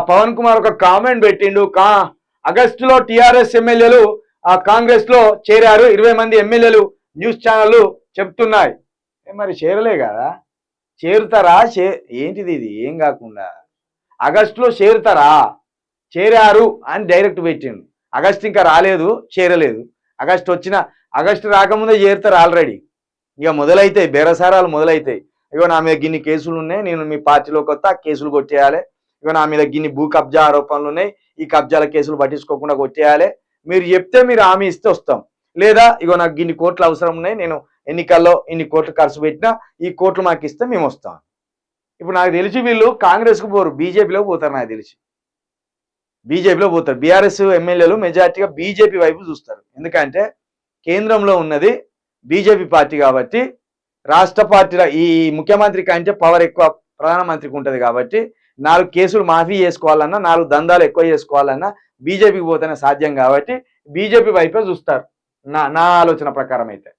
పవన్ కుమార్ ఒక కామెంట్ పెట్టిండు. ఆగస్టులో టిఆర్ఎస్ ఎమ్మెల్యేలు కాంగ్రెస్ లో చేరారు, 20 మంది ఎమ్మెల్యేలు న్యూస్ ఛానళ్ళు చెప్తున్నాయి. మరి చేరలే కదా, చేరుతారా? ఏంటిది ఇది? ఏం కాకుండా ఆగస్టులో చేరుతారా? చేరారు అని డైరెక్ట్ పెట్టిండు. ఆగస్టు ఇంకా రాలేదు, చేరలేదు. ఆగస్టు రాకముందే చేరుతారు ఆల్రెడీ. ఇక మొదలైతాయి బేరసారాలు, మొదలైతాయి. ఇగో నా మీద గిన్ని కేసులు ఉన్నాయి, నేను మీ పార్టీలోకి వస్తే ఆ కేసులు కొట్టేయాలి. ఇగో నా మీద గిన్ని భూ కబ్జా ఆరోపణలు ఉన్నాయి, ఈ కబ్జాల కేసులు పట్టించుకోకుండా కొట్టేయాలి. మీరు చెప్తే మీరు హామీ ఇస్తే వస్తాం, లేదా ఇగో నాకు గిన్ని కోట్లు అవసరం ఉన్నాయి, నేను ఎన్నికల్లో ఇన్ని కోట్లు ఖర్చు పెట్టినా ఈ కోట్లు మాకు ఇస్తే మేము వస్తాం. ఇప్పుడు నాకు తెలిసి వీళ్ళు కాంగ్రెస్కు పోరు, బీజేపీలోకి పోతారు. నాకు తెలిసి బీజేపీలో పోతారు. బీఆర్ఎస్ ఎమ్మెల్యేలు మెజార్టీగా బీజేపీ వైపు చూస్తారు. ఎందుకంటే కేంద్రంలో ఉన్నది బీజేపీ పార్టీ కాబట్టి, రాష్ట్ర పార్టీలో ఈ ముఖ్యమంత్రి కంటే పవర్ ఎక్కువ ప్రధానమంత్రికి ఉంటుంది కాబట్టి 4 కేసులు మాఫీ చేసుకోవాలన్నా, 4 దందాలు ఎక్కువ చేసుకోవాలన్నా బీజేపీకి పోతేనే సాధ్యం కాబట్టి బీజేపీ వైపే చూస్తారు నా ఆలోచన ప్రకారం అయితే.